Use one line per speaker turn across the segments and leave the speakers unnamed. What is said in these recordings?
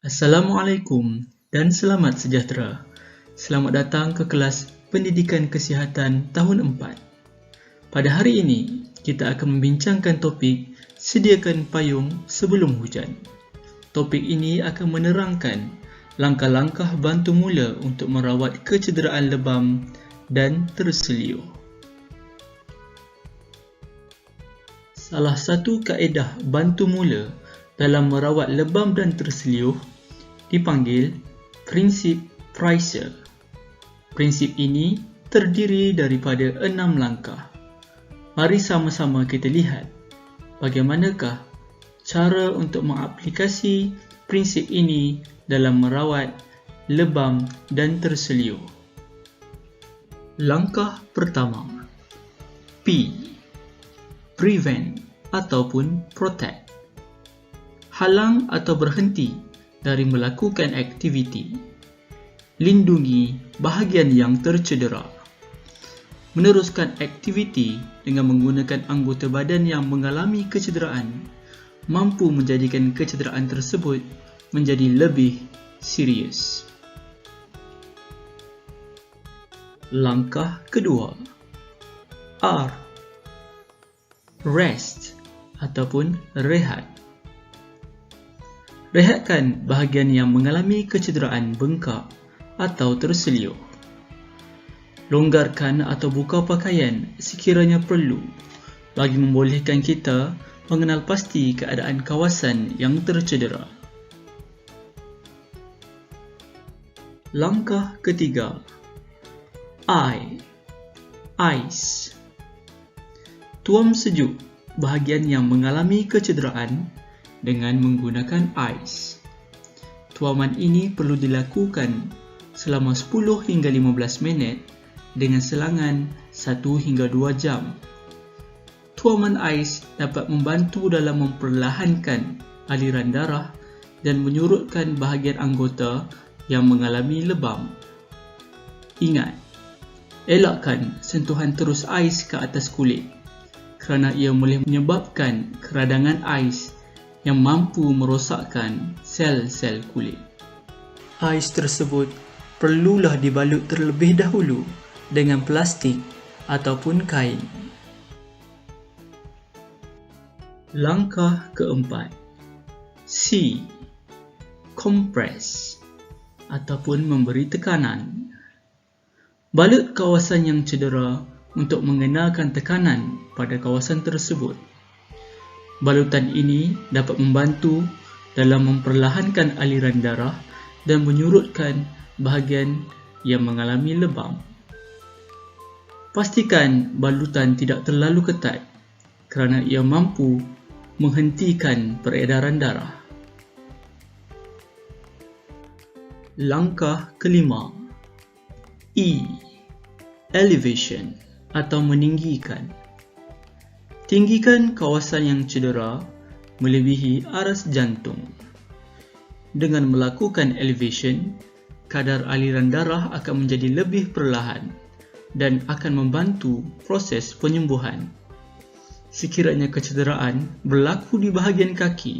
Assalamualaikum dan selamat sejahtera. Selamat datang ke kelas Pendidikan Kesihatan tahun 4. Pada hari ini, kita akan membincangkan topik Sediakan payung sebelum hujan. Topik ini akan menerangkan langkah-langkah bantu mula untuk merawat kecederaan lebam dan terseliuh. Salah satu kaedah bantu mula dalam merawat lebam dan terseliuh dipanggil prinsip Fraser. Prinsip ini terdiri daripada 6 langkah. Mari sama-sama kita lihat bagaimanakah cara untuk mengaplikasi prinsip ini dalam merawat lebam dan terseliuh. Langkah pertama, P. Prevent ataupun protect. Halang atau berhenti dari melakukan aktiviti. Lindungi bahagian yang tercedera. Meneruskan aktiviti dengan menggunakan anggota badan yang mengalami kecederaan mampu menjadikan kecederaan tersebut menjadi lebih serius. Langkah kedua, R. Rest ataupun rehat. Rehatkan bahagian yang mengalami kecederaan bengkak atau terseliuh. Longgarkan atau buka pakaian sekiranya perlu bagi membolehkan kita mengenal pasti keadaan kawasan yang tercedera. Langkah ketiga, Ice. Tuam sejuk bahagian yang mengalami kecederaan dengan menggunakan ais. Tuaman ini perlu dilakukan selama 10 hingga 15 minit dengan selangan 1 hingga 2 jam. Tuaman ais dapat membantu dalam memperlahankan aliran darah dan menyurutkan bahagian anggota yang mengalami lebam. Ingat, elakkan sentuhan terus ais ke atas kulit kerana ia boleh menyebabkan keradangan ais yang mampu merosakkan sel-sel kulit. Ais tersebut perlulah dibalut terlebih dahulu dengan plastik ataupun kain. Langkah keempat, C. Compress ataupun memberi tekanan. Balut kawasan yang cedera untuk mengenalkan tekanan pada kawasan tersebut. Balutan ini dapat membantu dalam memperlahankan aliran darah dan menyurutkan bahagian yang mengalami lebam. Pastikan balutan tidak terlalu ketat kerana ia mampu menghentikan peredaran darah. Langkah kelima, E. Elevation atau meninggikan. Tinggikan kawasan yang cedera melebihi aras jantung. Dengan melakukan elevation, kadar aliran darah akan menjadi lebih perlahan dan akan membantu proses penyembuhan. Sekiranya kecederaan berlaku di bahagian kaki,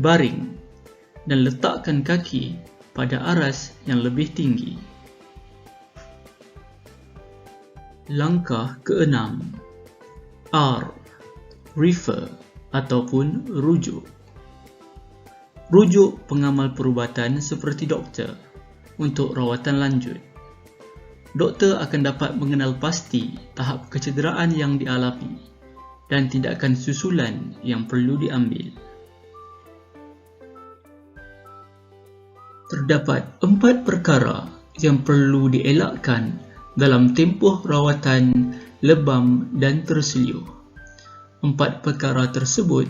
baring dan letakkan kaki pada aras yang lebih tinggi. Langkah keenam, R. Refer ataupun rujuk. Rujuk pengamal perubatan seperti doktor untuk rawatan lanjut. Doktor akan dapat mengenal pasti tahap kecederaan yang dialami dan tindakan susulan yang perlu diambil. Terdapat 4 perkara yang perlu dielakkan dalam tempoh rawatan lebam dan terseliuh. 4 perkara tersebut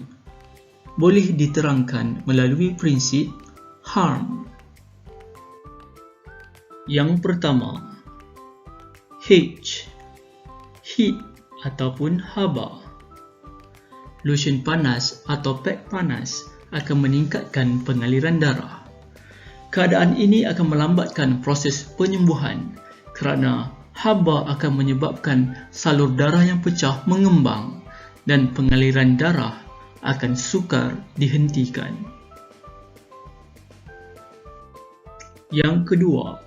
boleh diterangkan melalui prinsip HARM. Yang pertama, H. Heat ataupun haba. Lotion panas atau pek panas akan meningkatkan pengaliran darah. Keadaan ini akan melambatkan proses penyembuhan kerana haba akan menyebabkan salur darah yang pecah mengembang dan pengaliran darah akan sukar dihentikan. Yang kedua,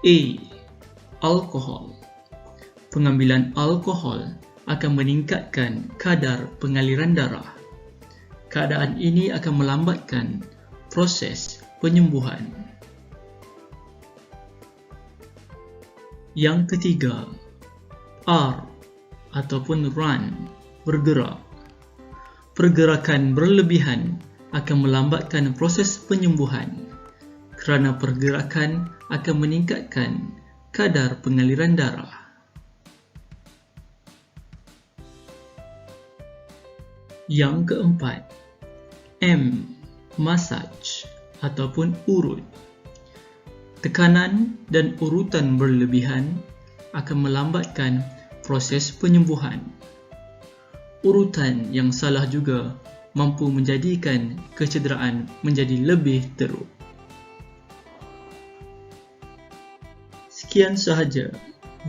A. Alkohol. Pengambilan alkohol akan meningkatkan kadar pengaliran darah. Keadaan ini akan melambatkan proses penyembuhan. Yang ketiga, R ataupun run, bergerak. Pergerakan berlebihan akan melambatkan proses penyembuhan kerana pergerakan akan meningkatkan kadar pengaliran darah. Yang keempat, M. Massage ataupun urut. Tekanan dan urutan berlebihan akan melambatkan proses penyembuhan. Urutan yang salah juga mampu menjadikan kecederaan menjadi lebih teruk. Sekian sahaja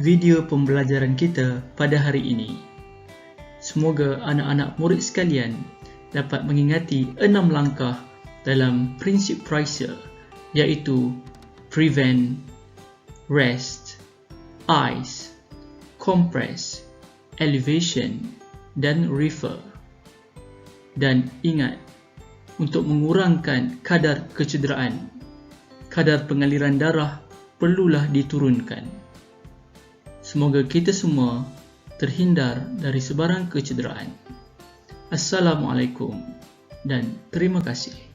video pembelajaran kita pada hari ini. Semoga anak-anak murid sekalian dapat mengingati 6 langkah dalam prinsip Pricer, iaitu prevent, rest, ice, compress, elevation dan refer. Dan ingat, untuk mengurangkan kadar kecederaan, kadar pengaliran darah perlulah diturunkan. Semoga kita semua terhindar dari sebarang kecederaan. Assalamualaikum dan terima kasih.